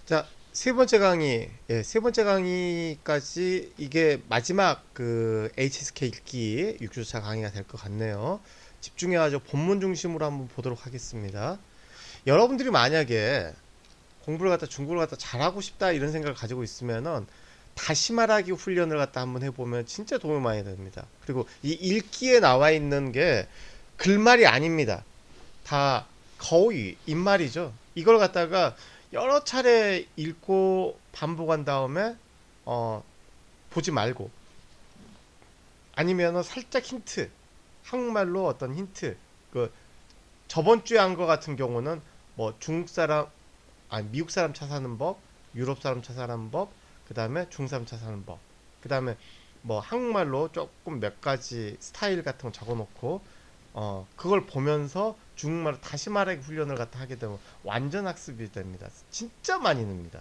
자, 세 번째 강의, 세 번째 강의까지 이게 마지막 그 HSK 읽기 6주차 강의가 될 것 같네요. 집중해가지고 본문 중심으로 한번 보도록 하겠습니다. 여러분들이 만약에 공부를 갖다 중국어를 갖다 잘하고 싶다 이런 생각을 가지고 있으면은 다시 말하기 훈련을 갖다 한번 해보면 진짜 도움이 많이 됩니다. 그리고 이 읽기에 나와 있는 게 글말이 아닙니다. 다 거의 입말이죠. 이걸 갖다가 여러 차례 읽고 반복한 다음에 어, 보지 말고 아니면은 살짝 힌트, 한국말로 어떤 힌트, 그 저번 주에 한 거 같은 경우는 뭐 중국 사람, 아니 미국 사람 차 사는 법, 유럽 사람 차 사는 법, 그 다음에 중국 사람 차 사는 법, 그 다음에 뭐 한국말로 조금 몇 가지 스타일 같은 거 적어놓고 그걸 보면서 중국말을 다시 말하기 훈련을 갖다 하게 되면 완전 학습이 됩니다. 진짜 많이 늡니다.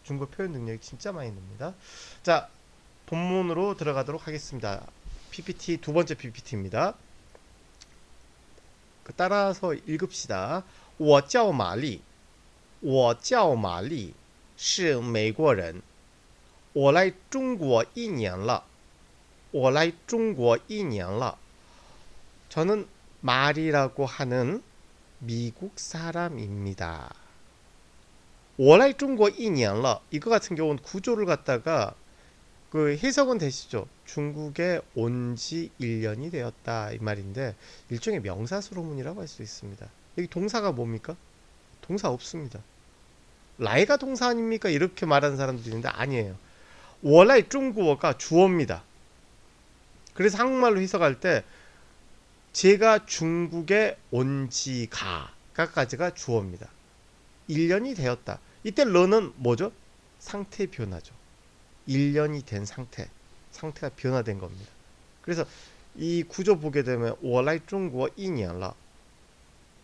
중국어 표현 능력이 진짜 많이 늡니다. 자, 본문으로 들어가도록 하겠습니다. PPT 두 번째 PPT입니다. 따라서 읽읍시다. 我叫玛丽，我来中国一年了。我来中国一年了。 저는 말이라고 하는 미국 사람입니다. 我来中国一年了. 이거 같은 경우는 구조를 갖다가 그 해석은 되시죠? 중국에 온 지 1년이 되었다 이 말인데 일종의 명사수로문이라고 할 수 있습니다. 여기 동사가 뭡니까? 동사 없습니다. 라이가 동사 아닙니까? 이렇게 말하는 사람들이 있는데 아니에요. 我来中国가 주어입니다. 그래서 한국말로 해석할 때 제가 중국에 온 지가까지가 주어입니다. 1년이 되었다. 이때 러는 뭐죠? 상태 변화죠. 1년이 된 상태가 변화된 겁니다. 그래서 이 구조 보게 되면 我来中国一年了.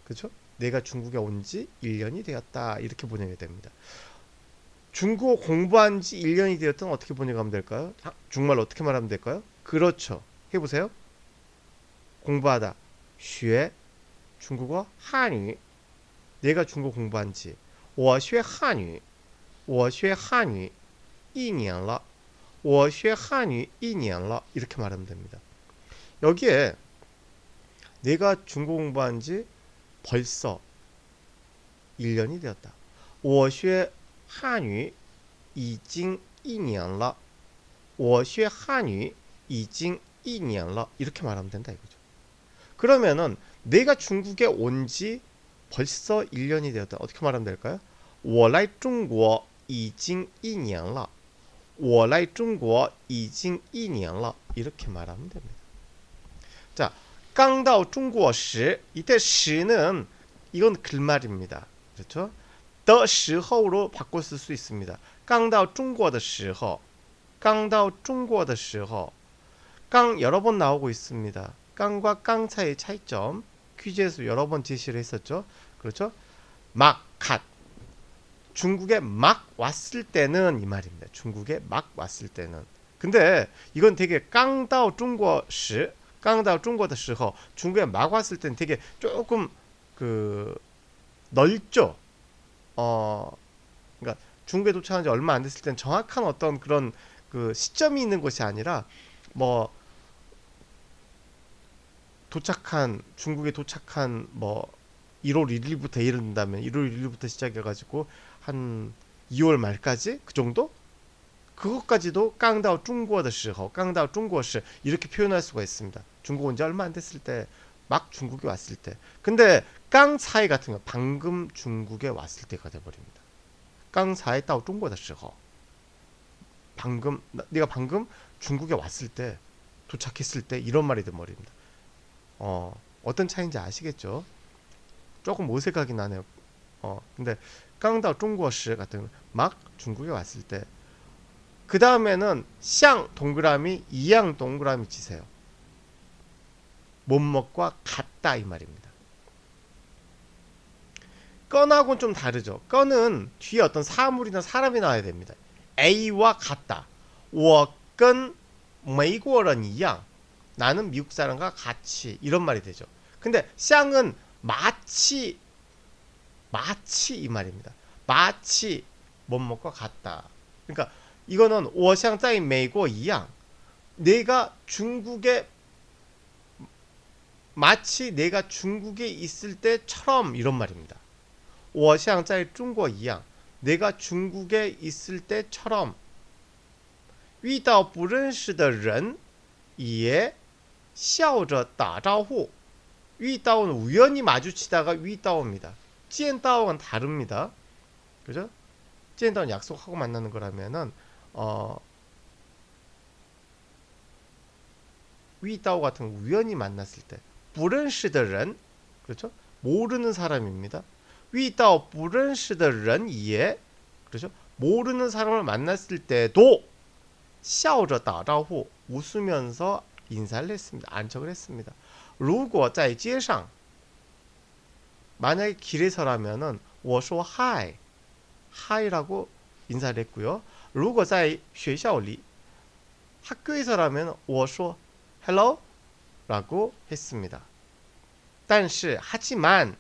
그렇죠? 내가 중국에 온 지 1년이 되었다. 이렇게 번역이 됩니다. 중국어 공부한 지 1년이 되었다면 어떻게 번역하면 될까요? 중국말로 어떻게 말하면 될까요? 그렇죠. 해보세요. 공부하다. 学 중국어 한유. 내가 중국어 공부한 지 我学汉语 1年了. 이렇게 말하면 됩니다. 여기에 내가 중국어 공부한 지 벌써 1년이 되었다. 我学汉语已经1年了. 이렇게 말하면 된다 이거죠. 그러면은 내가 중국에 온 지 벌써 1년이 되었다. 어떻게 말하면 될까요? 我来中国已经一年了. 이렇게 말하면 됩니다. 자, 刚到中国时 이때 시는 이건 글말입니다. 그렇죠? 的时候로 바꿔 쓸 수 있습니다. 刚到中国的时候 깡 여러 번 나오고 있습니다. 깡과 깡 사이의 차이점 퀴즈에서 여러 번 제시를 했었죠. 그렇죠? 막, 갓. 중국에 막 왔을 때는 이 말입니다. 중국에 막 왔을 때는. 근데 이건 되게 깡다오 중국시, 깡다오 중국의时候 중국에 막 왔을 때는 되게 조금 그 넓죠. 그러니까 중국에 도착한 지 얼마 안 됐을 때는 정확한 어떤 그런 그 시점이 있는 것이 아니라 뭐 중국에 도착한 뭐 1월 1일부터 예를 든다면 1월 1일부터 시작해가지고 한 2월 말까지 그 정도? 그것까지도 깡다오 중국의时候 이렇게 표현할 수가 있습니다. 중국 온 지 얼마 안 됐을 때, 막 중국에 왔을 때. 근데 깡사이 같은 거 방금 중국에 왔을 때가 돼버립니다. 깡사이 다오 중국의时候 내가 방금 중국에 왔을 때, 도착했을 때 이런 말이 돼버립니다. 어떤 차이인지 아시겠죠? 조금 어색하긴 하네요. 근데 깡다오 중국시 같은 막 중국에 왔을 때 그 다음에는 샹 동그라미 이양 동그라미 치세요. 뭐뭐과 같다 이 말입니다. 건하고는 좀 다르죠. 건은 뒤에 어떤 사물이나 사람이 나와야 됩니다. A와 같다. 我跟美国人一样 나는 미국 사람과 같이 이런 말이 되죠. 근데 샹은 마치 이 말입니다. 마치 뭐뭐과 같다. 그러니까 이거는 我像在美国一样 내가 중국에 마치 내가 중국에 있을 때처럼 이런 말입니다. 我像在中国一样 내가 중국에 있을 때처럼 遇到不认识的人也笑着打招呼 위다오는 우연히 마주치다가 위다오입니다. 찌엔다오는 다릅니다. 그죠? 찌엔다오는 약속하고 만나는 거라면은 위다오 같은 거 우연히 만났을 때 不认识的人 그렇죠? 모르는 사람입니다. 위다오 不认识的人也 그렇죠? 모르는 사람을 만났을 때도 笑着打招呼 웃으면서 인사를 했습니다. 안척을 했습니다. 如果在街上 만약에 길에서라면은 我说 hi hi라고 인사를 했고요. 如果在学校里 학교에서라면 我说 hello 라고 했습니다. 但是 하지만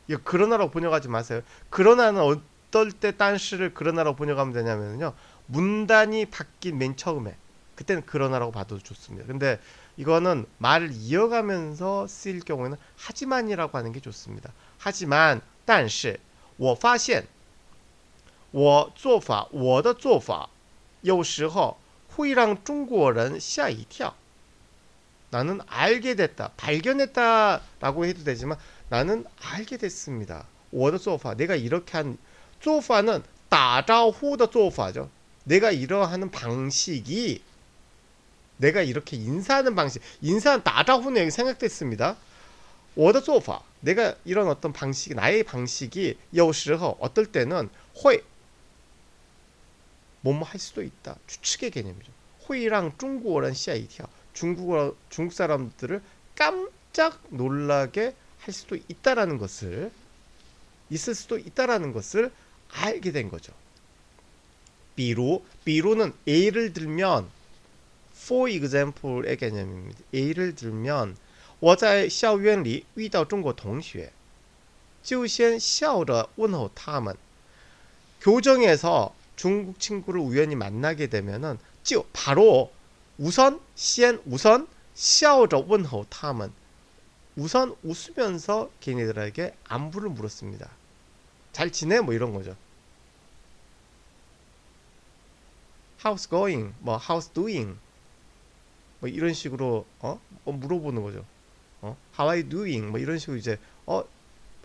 이거 그러나라고 번역하지 마세요. 그러나는 어떨 때 但是를 그러나라고 번역하면 되냐면요. 문단이 바뀐 맨 처음에 그때는 그러나라고 봐도 좋습니다. 근데 이거는 말을 이어가면서 쓰일 경우에는 하지만이라고 하는 게 좋습니다. 하지만 但是我发现我的做法有时候会让中国人吓一跳 나는 알게 됐다, 발견했다라고 해도 되지만 나는 알게 됐습니다. 我的做法 내가 이렇게 한 做法는 打招呼的做法죠. 내가 이러하는 방식이 내가 이렇게 인사하는 방식, 인사한 따자후는 여기 생각됐습니다. 我的做法 내가 이런 어떤 방식, 나의 방식이 有时候 어떨 때는 会 뭐뭐 할 수도 있다. 추측의 개념이죠. 会让中国人吓一跳 중국 사람들을 깜짝 놀라게 할 수도 있다라는 것을 있을 수도 있다라는 것을 알게 된 거죠. 比如 비로는 예를 들면 for example의 개념입니다. 예를 들면 我在校园里遇到中国同学就先笑着问候他们 교정에서 중국 친구를 우연히 만나게 되면은 바로 우선 우선 笑着问候他们 우선 웃으면서 걔네들에게 안부를 물었습니다. 잘 지내? 뭐 이런 거죠. How's going? 뭐 how's doing? 뭐 이런 식으로 물어보는 거죠. How are you doing? 뭐 이런 식으로 이제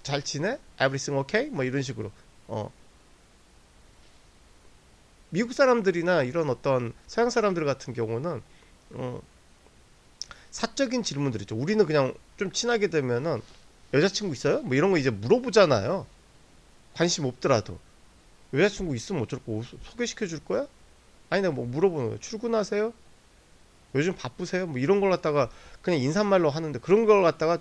잘 지내? Everything okay? 뭐 이런 식으로 미국 사람들이나 이런 어떤 서양 사람들 같은 경우는 사적인 질문들 있죠. 우리는 그냥 좀 친하게 되면은 여자친구 있어요? 뭐 이런 거 이제 물어보잖아요. 관심 없더라도 여자친구 있으면 어쩔 거 소개시켜 줄 거야? 아니 내가 뭐 물어보는 거예요. 출근하세요? 요즘 바쁘세요? 뭐 이런 걸 갖다가 그냥 인사말로 하는데 그런 걸 갖다가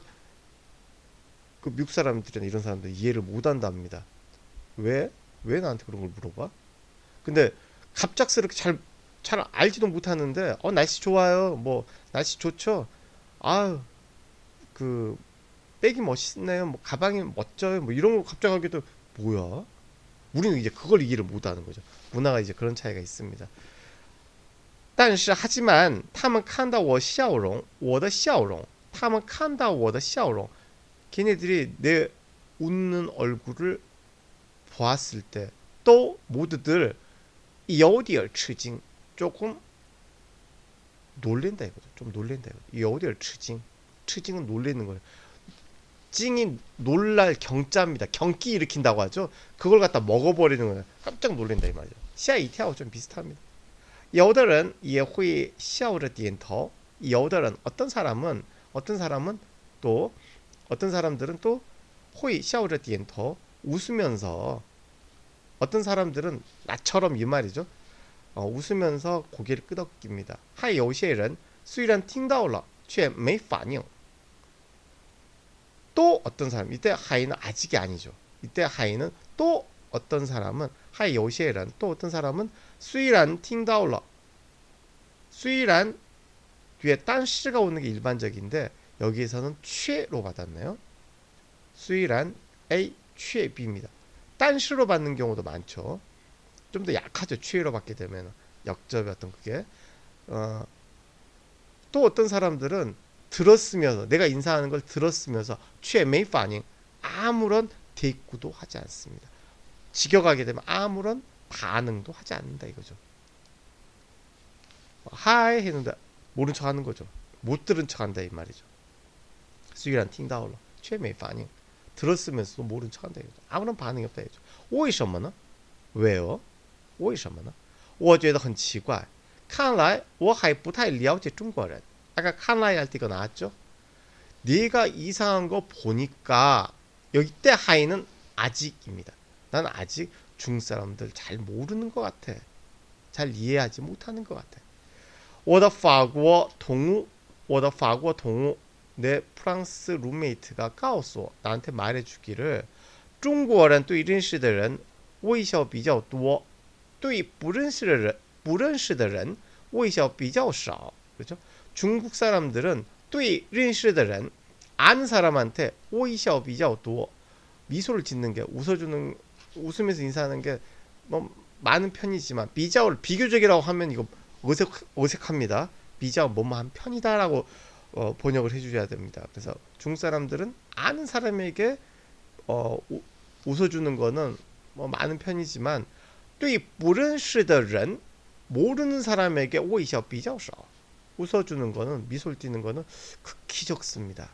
그 미국 사람들이나 이런 사람들 이해를 못 한답니다. 왜 나한테 그런 걸 물어봐? 근데 갑작스럽게 잘 알지도 못하는데 날씨 좋아요. 뭐 날씨 좋죠. 아유 그 백이 멋있네요. 뭐 가방이 멋져요. 뭐 이런 거 갑자기도 뭐야? 우리는 이제 그걸 이해를 못하는 거죠. 문화가 이제 그런 차이가 있습니다. 但是 하지만 他们看到我笑容我的笑容他们看到我的笑容 걔네들이 내 웃는 얼굴을 보았을 때 또 모두들 有点吃惊 조금 놀랜다 이거죠. 좀 놀랜다 이거죠. 有点吃惊 吃惊은 놀래는 거예요. 찡이 놀랄 경자입니다. 경기 일으킨다고 하죠. 그걸 갖다 먹어버리는 거예요. 깜짝 놀랜다 이 말이죠. 吓一跳 좀 비슷합니다. 有的人也会笑着点头有的人 어떤 사람들은 또 会笑着点头 웃으면서 어떤 사람들은 나처럼 이 말이죠. 웃으면서 고개를 끄덕입니다. 还有些人虽然听到了却没反应 또 어떤 사람 이때 하이는 아직이 아니죠. 이때 하이는 또 어떤 사람은 还有些人 또 어떤 사람은 虽然听到了 虽然 뒤에 但是가 오는 게 일반적인데 여기에서는 却로 받았네요. 虽然 A 却 B입니다. 但是로 받는 경우도 많죠. 좀 더 약하죠. 취해로 받게 되면 역접이 어떤 그게 어, 또 어떤 사람들은 들었으면서 내가 인사하는 걸 들었으면서 취해 메이 반응 아무런 대꾸도 하지 않습니다. 직역하게 되면 아무런 반응도 하지 않는다 이거죠. 하이 했는데 모른 척 하는 거죠. 못 들은 척 한다 이 말이죠. 수이란 팅다올러 최메이 반응 들었으면서도 모른 척 한다 이거죠. 아무런 반응이 없다 이거죠. 为什么呢? 왜요? 为什么呢? 我觉得很奇怪看来我还不太了解中国人 아까 칸라이 할 때 이거 나왔죠? 네가 이상한 거 보니까 여기 때 하이는 아직입니다. 난 아직 중국 사람들 잘 모르는 것 같아. 잘 이해하지 못하는 것 같아. 我的法国同屋 내 프랑스 룸메이트가 告诉我 나한테 말해주기를 中国人对认识的人微笑比较多对不认识的人微笑比较少 그렇죠? 중국 사람들은 对认识的人 아는 사람한테 微笑比较多 미소를 짓는 게 웃어주는 웃으면서 인사하는 게 뭐 많은 편이지만 비교적이라고 하면 이거 어색합니다. 비자오 뭐뭐한 편이다라고 번역을 해주셔야 됩니다. 그래서 중국 사람들은 아는 사람에게 웃어주는 거는 뭐 많은 편이지만 对不认识的人 모르는 사람에게 微笑比较少 웃어주는 거는 미소를 띠는 거는 극히 적습니다.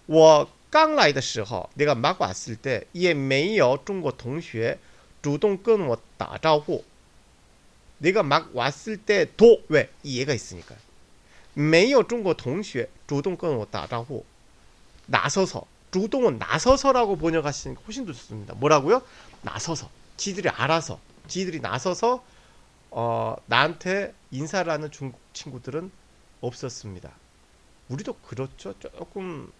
我刚来的时候 내가 막 왔을 때也没有中国同学主动跟我打招呼 내가 막 왔을 때도 왜? 이해가 있으니까 没有中国同学主动跟我打招呼 나서서 주동은 나서서라고 번역하시니까 훨씬 더 좋습니다. 뭐라고요? 나서서 지들이 알아서 지들이 나서서 나한테 인사를 하는 중국 친구들은 없었습니다. 우리도 그렇죠. 조금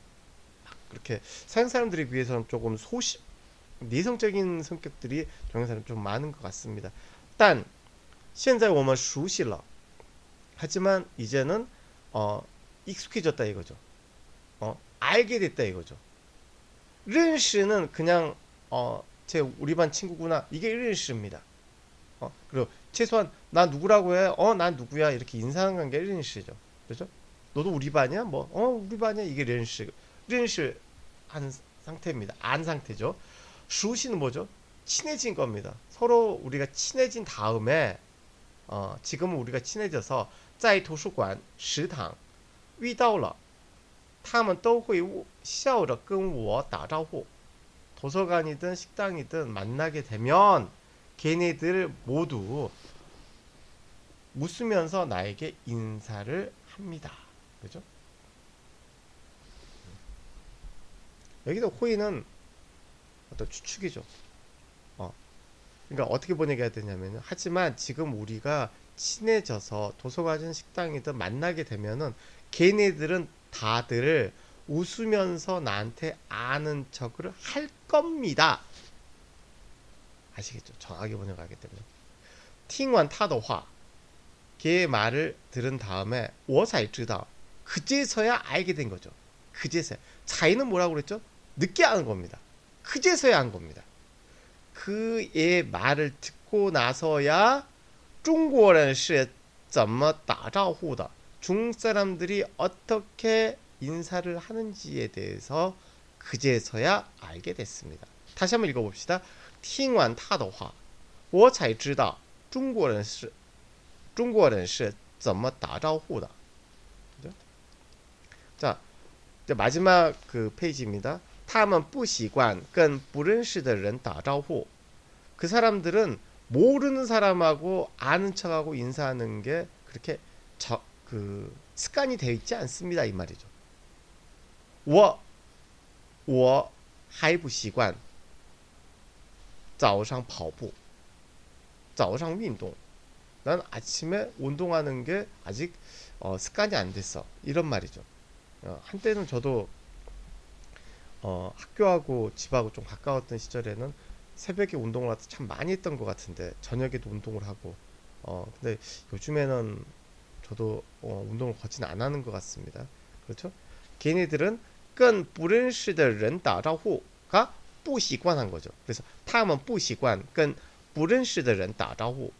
그렇게 서양 사람들에 비해서는 조금 내성적인 성격들이 동양 사람 좀 많은 것 같습니다. 단, 现在我们熟悉了 하지만 이제는 익숙해졌다 이거죠. 알게 됐다 이거죠. 认识는 그냥 우리 반 친구구나 이게 认识입니다. 그리고 최소한 나 누구라고 해? 난 누구야? 이렇게 인사하는 관계 认识죠. 그렇죠? 너도 우리 반이야? 우리 반이야? 이게 认识. 认识 한 상태입니다. 안 상태죠. 熟悉는 뭐죠? 친해진 겁니다. 서로 우리가 친해진 다음에 지금은 우리가 친해져서 在图书馆食堂遇到了他们都会笑着跟我打招呼 도서관이든 식당이든 만나게 되면 걔네들 모두 웃으면서 나에게 인사를 합니다. 그죠? 여기도 호의는 어떤 추측이죠. 그러니까 어떻게 번역해야 되냐면 하지만 지금 우리가 친해져서 도서관이든 식당이든 만나게 되면은 걔네들은 다들 웃으면서 나한테 아는 척을 할 겁니다. 아시겠죠? 정확하게 번역하기 때문에. 听完他的话 걔의 말을 들은 다음에 我才知道 그제서야 알게 된 거죠. 그제서야. 차이는 뭐라고 그랬죠? 늦게 아는 겁니다. 그제서야 한 겁니다. 그의 말을 듣고 나서야 中国人是怎么打招呼的 중국 사람들이 어떻게 인사를 하는지에 대해서 그제서야 알게 됐습니다. 다시 한번 읽어봅시다. 听完他的话我才知道中国人是怎么打招呼的 자, 이제 마지막 그 페이지입니다. 他们不习惯跟不认识的人打招呼 그 사람들은 모르는 사람하고 아는 척하고 인사하는 게 그렇게 습관이 되어 있지 않습니다. 이 말이죠. 我还不习惯早上跑步早上运动 난 아침에 운동하는 게 아직 습관이 안 됐어. 이런 말이죠. 한때는 저도 학교하고 집하고 좀 가까웠던 시절에는 새벽에 운동을 참 많이 했던 것 같은데 저녁에도 운동을 하고 근데 요즘에는 저도 운동을 거진 안 하는 것 같습니다. 그렇죠? 걔네들은 跟不认识的人打招呼가 不习惯한 거죠. 그래서 他们不习惯跟不认识的人打招呼.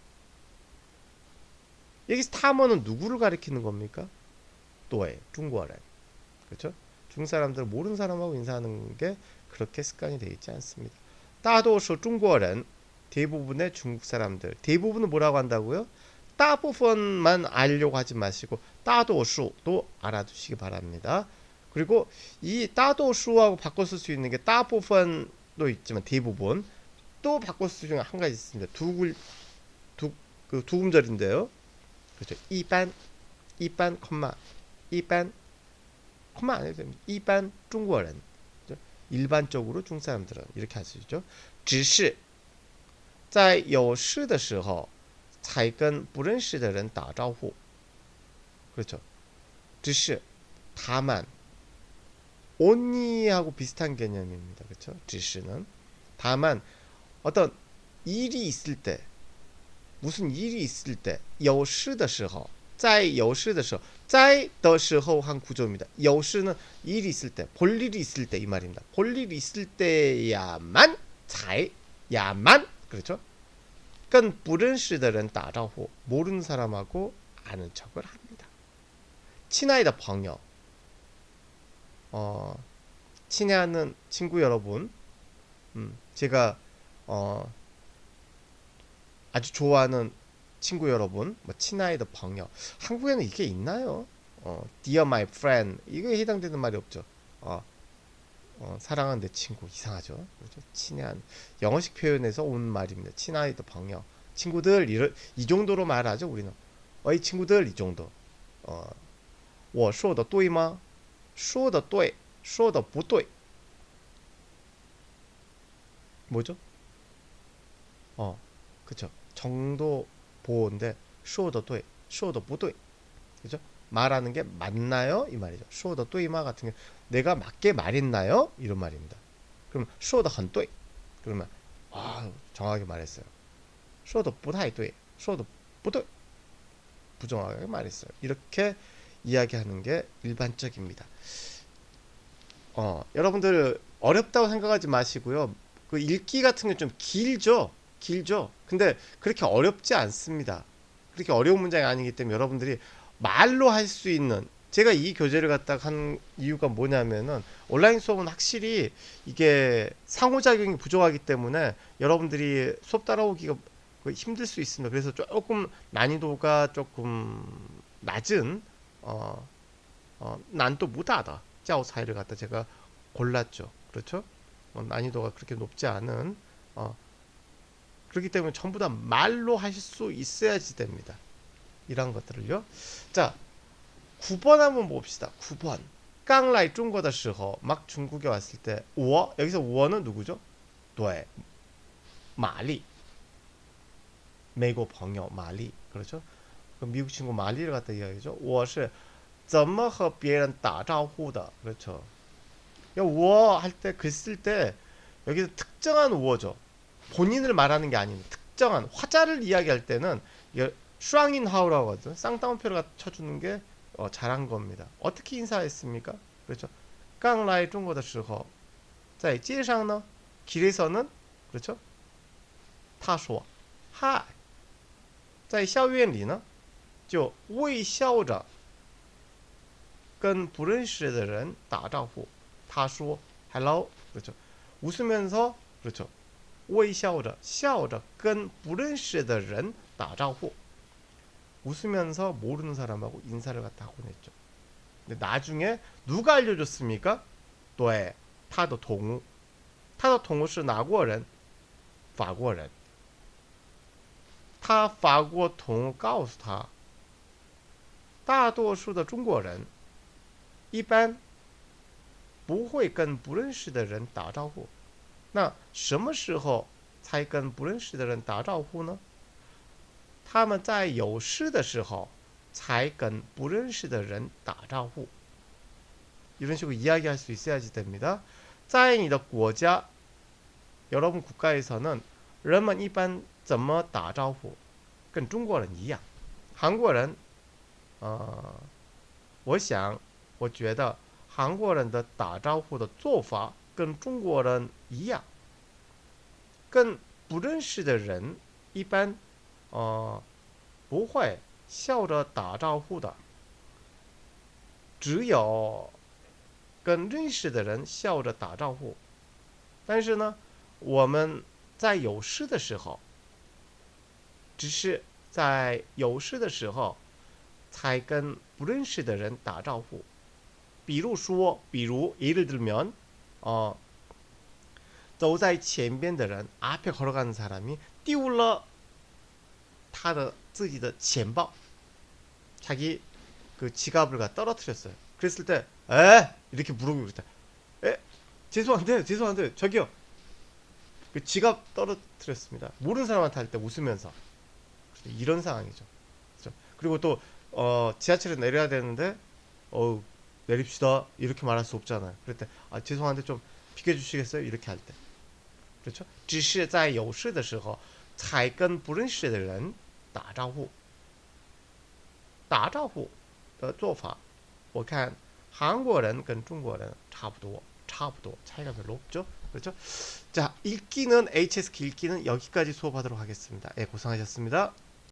여기서 他们은 누구를 가리키는 겁니까? 对, 중국어래. 그렇죠? 중국 사람들 모르는 사람하고 인사하는 게 그렇게 습관이 되어 있지 않습니다. 大多数中国人, 대부분의 중국 사람들. 대부분은 뭐라고 한다고요? 大部分만 알려고 하지 마시고 大多数도 알아두시기 바랍니다. 그리고 이 大多数하고 바꿔 쓸 수 있는 게 大部分도 있지만 대부분 또 바꿔 쓸 수 있는 한 가지 있습니다. 그 두음절인데요. 그렇죠. 一般, 一般, 컴마, 一般, 컴마 안 해도 됩니다. 一般中国人. 일반적으로 중국 사람들은 이렇게 하시죠. 只是在有事的时候才跟不认识的人打招呼. 그렇죠. 只是 다만 only하고 비슷한 개념입니다. 그렇죠? 只是는 다만 어떤 일이 있을 때 무슨 일이 있을 때 有事的时候在有事的时候在的时候한 구조입니다. 有事는 일이 있을 때, 볼 일이 있을 때 이 말입니다. 볼 일이 있을 때야만 才 야만 그렇죠? 跟不认识的人打招呼 모르는 사람하고 아는 척을 합니다. 친하의的朋友 친하는 친구 여러분, 제가 아주 좋아하는 친구 여러분, 뭐 친하의的朋友 한국에는 이게 있나요? Dear my friend 이거에 해당되는 말이 없죠. 사랑하는 내 친구 이상하죠. 그렇죠? 친한 영어식 표현에서 온 말입니다. 친하의的朋友 친구들 이 정도로 말하죠. 우리는 어이 친구들 이 정도. 我说的对吗?说的对,说的不对. 뭐죠? 그쵸. 정도 보호인데 说的对,说的不对. 그죠? 말하는 게 맞나요? 이 말이죠. 说的对吗 같은 게 내가 맞게 말했나요? 이런 말입니다. 그럼 说的很对. 그러면 정확하게 말했어요. 说的不太对,说的不对. 부정확하게 말했어요. 이렇게 이야기하는 게 일반적입니다. 여러분들 어렵다고 생각하지 마시고요. 그 읽기 같은 게 좀 길죠. 근데 그렇게 어렵지 않습니다. 그렇게 어려운 문장이 아니기 때문에 여러분들이 말로 할 수 있는, 제가 이 교재를 갖다가 한 이유가 뭐냐면은 온라인 수업은 확실히 이게 상호작용이 부족하기 때문에 여러분들이 수업 따라오기가 힘들 수 있습니다. 그래서 조금 난이도가 조금 낮은 난도 무다다 짜오사이를 갖다 제가 골랐죠. 그렇죠? 난이도가 그렇게 높지 않은 그렇기 때문에 전부 다 말로 하실 수 있어야지 됩니다. 이런 것들을요. 자, 9번 한번 봅시다. 9번. 깡라이 중국어的时候, 막 중국에 왔을 때, 我, 여기서 我는 누구죠? 对, 마리. 미국 朋友 마리. 그렇죠? 미국 친구 마리를 갖다 이야기하죠. 我是怎么和别人打招呼的. 그렇죠. 我할 때, 글 쓸 때 여기서 특정한 我죠. 본인을 말하는 게 아닌 특정한 화자를 이야기할 때는 슈앙인하우라고 하죠. 쌍따옴표를 쳐주는 게 잘한 겁니다. 어떻게 인사했습니까? 그렇죠. 깡라이 중국어的时候在街上呢 길에서는 그렇죠. 他说嗨在校园里呢就微笑着跟不认识的人打招呼他说 hello 그렇죠. 웃으면서 그렇죠. 微笑着笑着跟不认识的人打招呼 웃으면서 모르는 사람하고 인사를 갖다 하곤 했죠. 근데 나중에 누가 알려줬습니까? 对他的同屋他的同屋是哪国人法国人他法国同屋告诉他大多数的中国人一般不会跟不认识的人打招呼那什么时候才跟不认识的人打招呼呢他们在有事的时候才跟不认识的人打招呼 이런 식으로 이야기할 수 있어야지 됩니다. 在你的国家 여러분 국가에서는 人们一般怎么打招呼跟中国人一样韩国人我觉得韩国人的打招呼的做法跟中国人一样跟不认识的人一般不会笑着打招呼的，只有跟认识的人笑着打招呼。但是呢，我们在有事的时候，只是在有事的时候才跟不认识的人打招呼。比如说，예를 들면走在前边的人앞에 걸어가는 사람이 띄울러自己的钱包 자기 그 지갑을 떨어뜨렸어요. 그랬을 때 에? 이렇게 물어보고 그랬다. 에? 죄송한데 저기요. 그 지갑 떨어뜨렸습니다. 모르는 사람한테 할 때 웃으면서 이런 상황이죠. 그렇죠? 그리고 또 지하철에 내려야 되는데 내립시다 이렇게 말할 수 없잖아요. 그럴 때 죄송한데 좀 비켜주시겠어요? 이렇게 할 때. 그렇죠? 只是在有事的时候才跟不认识的人打招呼。打招呼的做法，我看韩国人跟中国人差不多，차이가 별로 없죠. 그렇죠? 자, 읽기는 HSK 읽기는 여기까지 수업하도록 하겠습니다. 예, 고생하셨습니다.